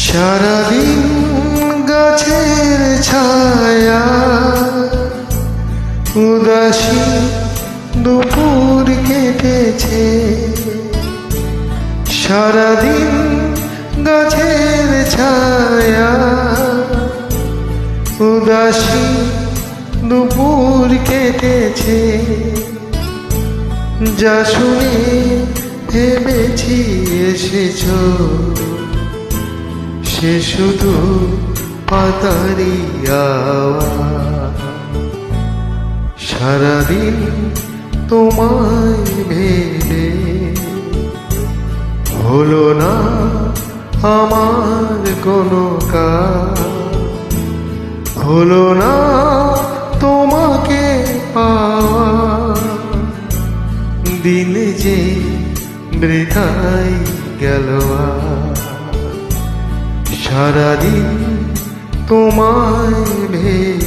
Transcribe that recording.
সারাদিন গাছের ছায়া, উদাসী দুপুর কেটেছে। সারাদিন গাছের ছায়া, উদাসী দুপুর কেটেছে। যা শুনে ভেবেছি এসেছো, সে শুধু পাতারি আওয়াজ। সারাদিন তোমায় ভেবে হলো না আমার কোনো কাজ, হলো না তোমাকে পাওয়া। দিন যে বৃথাই গেল সারাদিন তোমায় ভেবে।